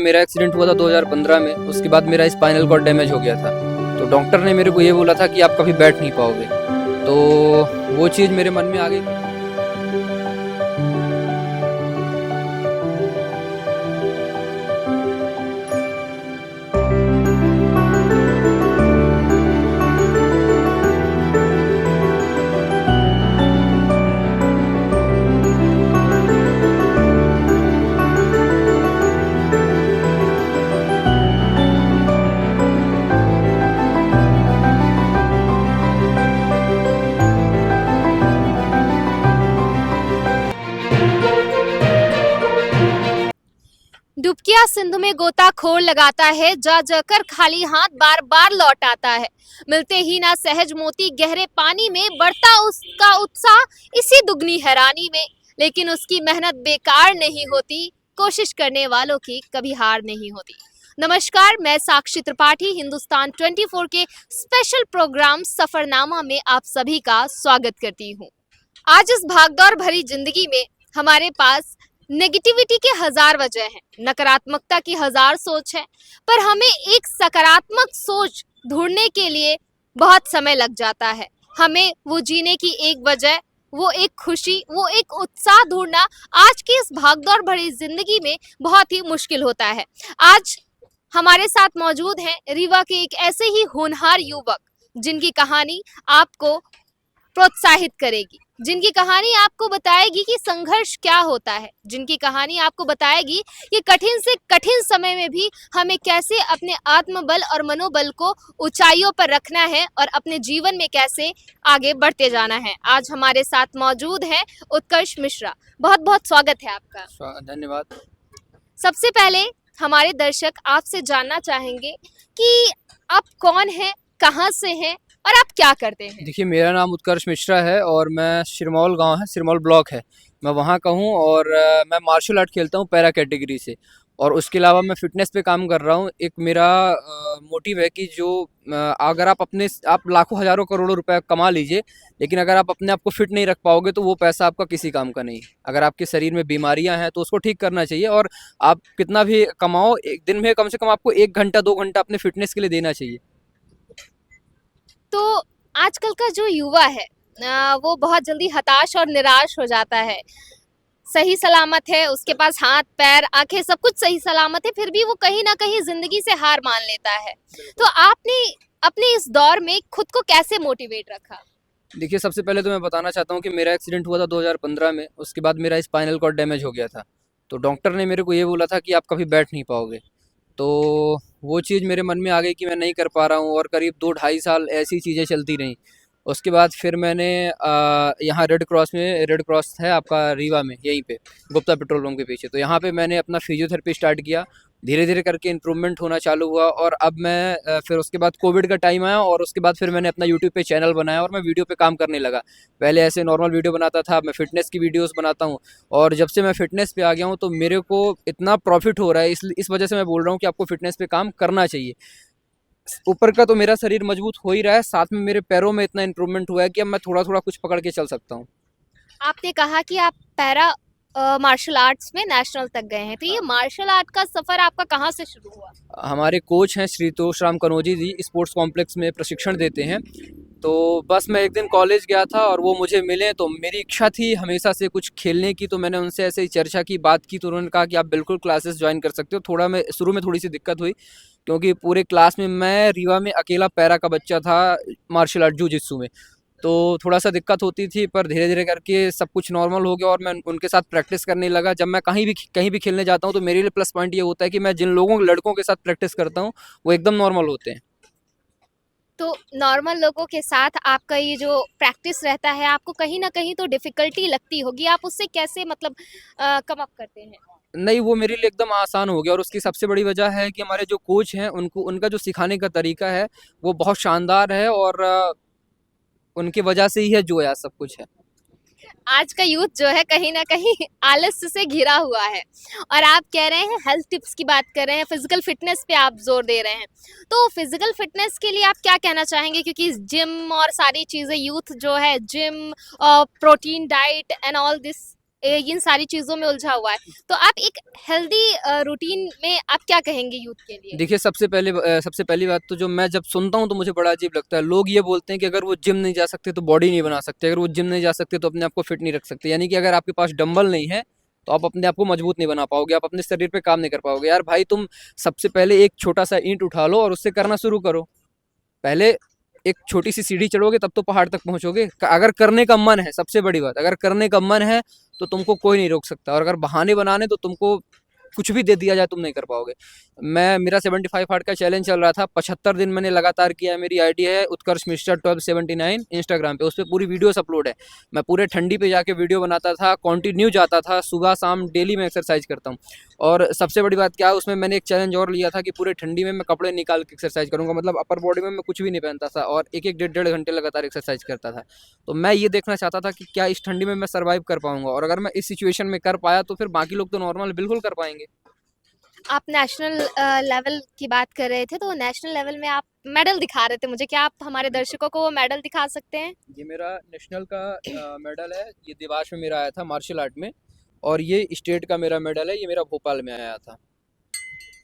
मेरा एक्सीडेंट हुआ था 2015 में। उसके बाद मेरा स्पाइनल कॉर्ड डैमेज हो गया था। तो डॉक्टर ने मेरे को ये बोला था कि आप कभी बैठ नहीं पाओगे। तो वो चीज़ मेरे मन में आ गई। डुबकिया सिंधु में गोताखोर लगाता है, जा जाकर खाली हाथ बार बार लौट आता है। मिलते ही ना सहज मोती गहरे पानी में, बढ़ता उसका उत्साह इसी दुगनी हैरानी में। लेकिन उसकी मेहनत बेकार नहीं होती, कोशिश करने वालों की कभी हार नहीं होती। नमस्कार, मैं साक्षी त्रिपाठी हिंदुस्तान 24 के स्पेशल प्रोग्राम सफरनामा में आप सभी का स्वागत करती हूँ। आज इस भागदौड़ भरी जिंदगी में हमारे पास नेगेटिविटी के हजार वजह हैं, नकारात्मकता की हजार सोच है, पर हमें एक सकारात्मक सोच ढूंढने के लिए बहुत समय लग जाता है। हमें वो जीने की एक वजह, वो एक खुशी, वो एक उत्साह ढूंढना आज की इस भागदौड़ भरी जिंदगी में बहुत ही मुश्किल होता है। आज हमारे साथ मौजूद हैं रीवा के एक ऐसे ही होनहार युवक जिनकी कहानी आपको प्रोत्साहित करेगी, जिनकी कहानी आपको बताएगी कि संघर्ष क्या होता है, जिनकी कहानी आपको बताएगी कि कठिन से कठिन समय में भी हमें कैसे अपने आत्मबल और मनोबल को ऊंचाइयों पर रखना है और अपने जीवन में कैसे आगे बढ़ते जाना है। आज हमारे साथ मौजूद हैं उत्कर्ष मिश्रा। बहुत बहुत स्वागत है आपका। धन्यवाद। सबसे पहले हमारे दर्शक आपसे जानना चाहेंगे कि आप कौन हैं, कहाँ से हैं और आप क्या करते हैं? देखिए, मेरा नाम उत्कर्ष मिश्रा है और मैं सिरमौल गांव है, सिरमौल ब्लॉक है, मैं वहाँ का हूँ। और मैं मार्शल आर्ट खेलता हूँ पैरा कैटेगरी से। और उसके अलावा मैं फ़िटनेस पे काम कर रहा हूँ। एक मेरा मोटिव है कि जो अगर आप लाखों हज़ारों करोड़ों रुपए कमा लीजिए, लेकिन अगर आप अपने आप को फिट नहीं रख पाओगे तो वो पैसा आपका किसी काम का नहीं। अगर आपके शरीर में बीमारियां हैं तो उसको ठीक करना चाहिए। और आप कितना भी कमाओ, एक दिन में कम से कम आपको 1 घंटा 2 घंटा अपने फिटनेस के लिए देना चाहिए। तो आजकल का जो युवा है वो बहुत जल्दी हताश और निराश हो जाता है। सही सलामत है, उसके पास हाथ पैर आंखें सब कुछ सही सलामत है, फिर भी वो कहीं ना कहीं जिंदगी से हार मान लेता है। तो आपने अपने इस दौर में खुद को कैसे मोटिवेट रखा? देखिए, सबसे पहले तो मैं बताना चाहता हूँ कि मेरा एक्सीडेंट हुआ था 2015 में। उसके बाद मेरा स्पाइनल कॉर्ड डैमेज हो गया था। तो डॉक्टर ने मेरे को ये बोला था कि आप कभी बैठ नहीं पाओगे। तो वो चीज़ मेरे मन में आ गई कि मैं नहीं कर पा रहा हूँ, और करीब 2 ढाई साल ऐसी चीज़ें चलती रहीं। उसके बाद फिर मैंने यहाँ रेड क्रॉस है आपका रीवा में, यहीं पे गुप्ता पेट्रोल पंप के पीछे। तो यहाँ पे मैंने अपना फिजियोथेरेपी स्टार्ट किया। धीरे धीरे करके इम्प्रूवमेंट होना चालू हुआ। और अब मैं फिर उसके बाद कोविड का टाइम आया, और उसके बाद फिर मैंने अपना यूट्यूब पे चैनल बनाया और मैं वीडियो पे काम करने लगा। पहले ऐसे नॉर्मल वीडियो बनाता था, मैं फ़िटनेस की वीडियोस बनाता हूँ। और जब से मैं फ़िटनेस पे आ गया हूँ तो मेरे को इतना प्रॉफिट हो रहा है, इस वजह से मैं बोल रहा हूँ कि आपको फ़िटनेस पे काम करना चाहिए। ऊपर का तो मेरा शरीर मजबूत हो ही रहा है, साथ में मेरे पैरों में इतना इम्प्रूवमेंट हुआ है कि अब मैं थोड़ा थोड़ा कुछ पकड़ के चल सकता हूँ। आपने कहा कि आप पैरा मार्शल आर्ट्स में नेशनल तक गए हैं, तो ये मार्शल आर्ट का सफर आपका कहाँ से शुरू हुआ? हमारे कोच हैं श्री तोष राम कनौजी जी, स्पोर्ट्स कॉम्प्लेक्स में प्रशिक्षण देते हैं। तो बस मैं एक दिन कॉलेज गया था और वो मुझे मिले, तो मेरी इच्छा थी हमेशा से कुछ खेलने की। तो मैंने उनसे ऐसे ही चर्चा की, बात की, तो उन्होंने कहा कि आप बिल्कुल क्लासेस ज्वाइन कर सकते हो। थोड़ा मैं शुरू में थोड़ी सी दिक्कत हुई, क्योंकि पूरे क्लास में मैं रीवा में अकेला पैरा का बच्चा था मार्शल आर्ट जूजित्सु में। तो थोड़ा सा दिक्कत होती थी, पर धीरे धीरे करके सब कुछ नॉर्मल हो गया और मैं उनके साथ प्रैक्टिस करने लगा। जब मैं कहीं भी खेलने जाता हूँ तो मेरे लिए प्लस पॉइंट ये होता है कि मैं जिन लड़कों के साथ प्रैक्टिस करता हूँ वो एकदम नॉर्मल होते हैं। तो नॉर्मल लोगों के साथ आपका ये जो प्रैक्टिस रहता है, आपको कहीं ना कहीं तो डिफिकल्टी लगती होगी, आप उससे कैसे मतलब कम अप करते हैं? नहीं, वो मेरे लिए एकदम आसान हो गया। और उसकी सबसे बड़ी वजह है कि हमारे जो कोच हैं उनका जो सिखाने का तरीका है वो बहुत शानदार है। और उनकी वजह से ही है जो है सब कुछ है। आज का यूथ जो है कहीं ना कहीं आलस से घिरा हुआ है, और आप कह रहे हैं हेल्थ टिप्स की बात कर रहे हैं, फिजिकल फिटनेस पे आप जोर दे रहे हैं। तो फिजिकल फिटनेस के लिए आप क्या कहना चाहेंगे? क्योंकि जिम और सारी चीज़ें, यूथ जो है gym, protein diet and all this in सारी चीज़ों में उलझा हुआ है। तो आप एक हेल्दी रूटीन में आप क्या कहेंगे यूथ के लिए? देखिए, सबसे पहली बात तो जो मैं जब सुनता हूँ तो मुझे बड़ा अजीब लगता है। लोग ये बोलते हैं कि अगर वो जिम नहीं जा सकते तो बॉडी नहीं बना सकते, अगर वो जिम नहीं जा सकते तो अपने आप को फिट नहीं रख सकते। यानी कि अगर आपके पास डंबल नहीं है तो आप अपने आप को मजबूत नहीं बना पाओगे, आप अपने शरीर पे काम नहीं कर पाओगे। यार भाई, तुम सबसे पहले एक छोटा-सा ईंट उठा लो और उससे करना शुरू करो। पहले एक छोटी-सी सीढ़ी चढ़ोगे तब तो पहाड़ तक पहुँचोगे। अगर करने का मन है, सबसे बड़ी बात, अगर करने का मन है तो तुमको कोई नहीं रोक सकता, और अगर बहाने बनाने तो तुमको कुछ भी दे दिया जाए तुम नहीं कर पाओगे। मेरा 75 हार्ट का चैलेंज चल रहा था, 75 दिन मैंने लगातार किया है। मेरी आईडी है उत्कर्ष मिस्टर 1279 इंस्टाग्राम पे, उस पे पूरी वीडियोस अपलोड है। मैं पूरे ठंडी पे जाके वीडियो बनाता था, कंटिन्यू जाता था, सुबह शाम डेली मैं एक्सरसाइज करता हूँ। और सबसे बड़ी बात क्या है, उसमें मैंने एक चैलेंज और लिया था कि पूरे ठंडी में मैं कपड़े निकाल के एक्सरसाइज करूँगा, मतलब अपर बॉडी में मैं कुछ भी नहीं पहनता था और एक एक डेढ़ डेढ़ घंटे लगातार एक्सरसाइज करता था। तो मैं ये देखना चाहता था कि क्या इस ठंडी में मैं सर्वाइव कर पाऊंगा, और अगर मैं इस सिचुएशन में कर पाया तो फिर बाकी लोग तो नॉर्मल बिल्कुल कर पाएंगे। आप नेशनल लेवल की बात कर रहे थे, तो नेशनल लेवल में आप मेडल दिखा रहे थे मुझे, क्या आप हमारे दर्शकों को वो मेडल दिखा सकते हैं? ये मेरा नेशनल का मेडल है, ये देवास में मेरा आया था मार्शल आर्ट में, और ये स्टेट का मेरा मेडल है, ये मेरा भोपाल में आया था।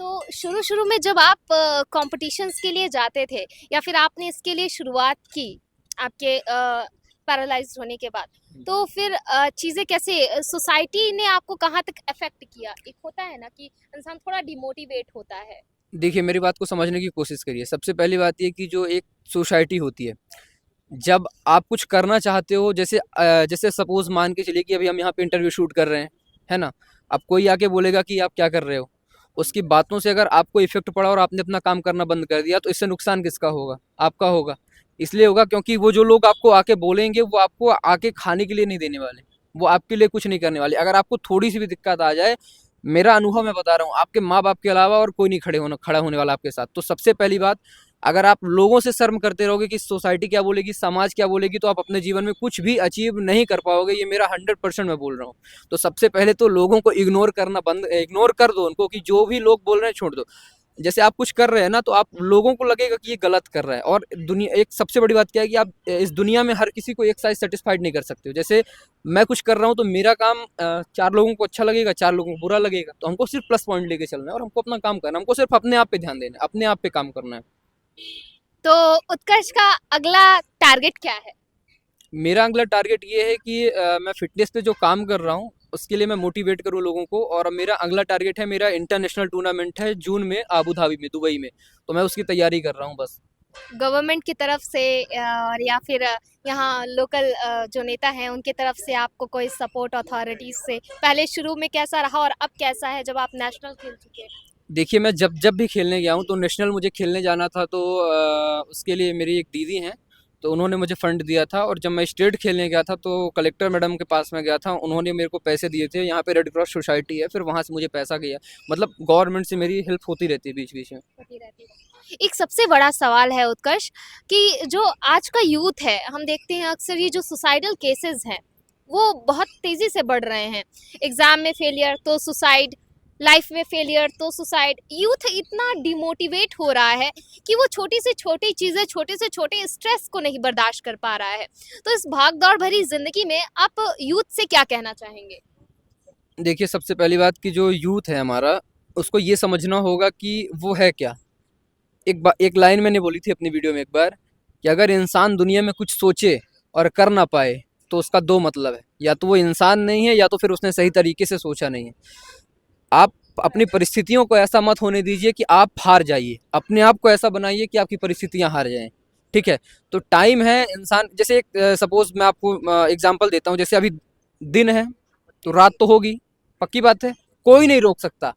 तो शुरू-शुरू में जब आप कॉम्पिटिशन्स के लिए जाते थे या फिर आपने इसके लिए शुरुआत की आपके पैरालाइज्ड होने के बाद, तो फिर चीज़ें कैसे सोसाइटी ने आपको कहाँ तक अफेक्ट किया? एक होता है ना कि इंसान थोड़ा डिमोटिवेट होता है। देखिए, मेरी बात को समझने की कोशिश करिए। सबसे पहली बात ये कि जो एक सोसाइटी होती है, जब आप कुछ करना चाहते हो, जैसे सपोज़ मान के चलिए कि अभी हम यहाँ पे इंटरव्यू शूट कर रहे हैं, है ना? अब कोई आके बोलेगा कि आप क्या कर रहे हो? उसकी बातों से अगर आपको इफ़ेक्ट पड़ा और आपने अपना काम करना बंद कर दिया, तो इससे नुकसान किसका होगा? आपका होगा। इसलिए होगा क्योंकि वो जो लोग आपको आके बोलेंगे, वो आपको आके खाने के लिए नहीं देने वाले। वो आपके लिए कुछ नहीं करने वाले। अगर आपको थोड़ी-सी भी दिक्कत आ जाए, मेरा अनुभव मैं बता रहा हूँ, आपके माँ-बाप के अलावा और कोई नहीं खड़ा होने वाला आपके साथ। तो सबसे पहली बात, अगर आप लोगों से शर्म करते रहोगे कि सोसाइटी क्या बोलेगी, समाज क्या बोलेगी, तो आप अपने जीवन में कुछ भी अचीव नहीं कर पाओगे। ये मेरा 100% मैं बोल रहा हूँ। तो सबसे पहले तो लोगों को इग्नोर कर दो उनको, कि जो भी लोग बोल रहे हैं छोड़ दो। जैसे आप कुछ कर रहे हैं ना, तो आप लोगों को लगेगा कि ये गलत कर रहा है। और दुनिया, एक सबसे बड़ी बात क्या है कि आप इस दुनिया में हर किसी को एक साथ सेटिस्फाइड नहीं कर सकते हो। जैसे मैं कुछ कर रहा हूँ तो मेरा काम 4 लोगों को अच्छा लगेगा, 4 लोगों को बुरा लगेगा। तो हमको सिर्फ प्लस पॉइंट लेके चलना है और हमको अपना काम करना है। हमको सिर्फ अपने आप पे ध्यान देना है, अपने आप पे काम करना है। तो उत्कर्ष का अगला टारगेट क्या है? मेरा अगला टारगेट ये है कि मैं फ़िटनेस पे जो काम कर रहा हूँ, उसके लिए मैं मोटिवेट करूँ लोगों को। और मेरा अगला टारगेट है, मेरा इंटरनेशनल टूर्नामेंट है जून में अबू धाबी में, दुबई में। तो मैं उसकी तैयारी कर रहा हूँ बस। गवर्नमेंट की तरफ से और या फिर यहाँ लोकल जो नेता हैं उनकी तरफ से आपको कोई सपोर्ट अथॉरिटीज से पहले शुरू में कैसा रहा और अब कैसा है जब आप नेशनल खेल चुके हैं? देखिए, मैं जब जब भी खेलने गया हूँ तो नेशनल मुझे खेलने जाना था, तो उसके लिए मेरी एक दीदी हैं, तो उन्होंने मुझे फ़ंड दिया था। और जब मैं स्टेट खेलने गया था तो कलेक्टर मैडम के पास में गया था, उन्होंने मेरे को पैसे दिए थे। यहाँ पे रेड क्रॉस सोसाइटी है, फिर वहाँ से मुझे पैसा गया। मतलब गवर्नमेंट से मेरी हेल्प होती रहती है बीच-बीच में। होती रहती है। एक सबसे बड़ा सवाल है उत्कर्ष कि जो आज का यूथ है, हम देखते हैं अक्सर ये जो सुसाइडल केसेस हैं वो बहुत तेजी से बढ़ रहे हैं। एग्जाम में फेलियर तो सुसाइड, लाइफ में फेलियर तो सुसाइड। यूथ इतना डिमोटिवेट हो रहा है कि वो छोटी से छोटी चीज़ें, छोटे से छोटे स्ट्रेस को नहीं बर्दाश्त कर पा रहा है। तो इस भाग दौड़ भरी जिंदगी में आप यूथ से क्या कहना चाहेंगे? देखिए, सबसे पहली बात कि जो यूथ है हमारा, उसको ये समझना होगा कि वो है क्या। एक लाइन मैंने बोली थी अपनी वीडियो में एक बार, कि अगर इंसान दुनिया में कुछ सोचे और कर ना पाए तो उसका 2 मतलब है, या तो वो इंसान नहीं है या तो फिर उसने सही तरीके से सोचा नहीं है। आप अपनी परिस्थितियों को ऐसा मत होने दीजिए कि आप हार जाइए, अपने आप को ऐसा बनाइए कि आपकी परिस्थितियाँ हार जाएँ, ठीक है? तो टाइम है, इंसान जैसे एक सपोज़ मैं आपको एग्ज़ाम्पल देता हूँ, जैसे अभी दिन है तो रात तो होगी, पक्की बात है, कोई नहीं रोक सकता।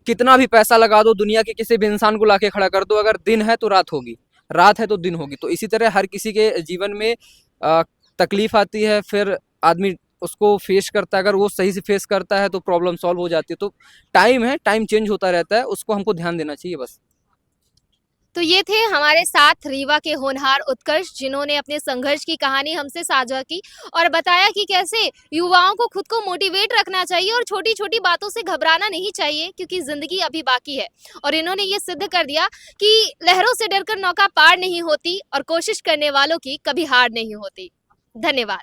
कितना भी पैसा लगा दो, दुनिया के किसी भी इंसान को लाके खड़ा कर दो, अगर दिन है तो रात होगी, रात है तो दिन होगी। तो इसी तरह हर किसी के जीवन में तकलीफ आती है, फिर आदमी उसको फेस करता है। अगर वो सही से फेस करता है तो प्रॉब्लम सॉल्व हो जाती है। तो टाइम है, टाइम चेंज होता रहता है, उसको हमको ध्यान देना चाहिए बस। तो ये थे हमारे साथ रीवा के होनहार उत्कर्ष, जिन्होंने अपने संघर्ष की कहानी हमसे साझा की और बताया कि कैसे युवाओं को खुद को मोटिवेट रखना चाहिए और छोटी छोटी बातों से घबराना नहीं चाहिए, क्योंकि जिंदगी अभी बाकी है। और इन्होंने ये सिद्ध कर दिया कि लहरों से डरकर नौका पार नहीं होती और कोशिश करने वालों की कभी हार नहीं होती। धन्यवाद।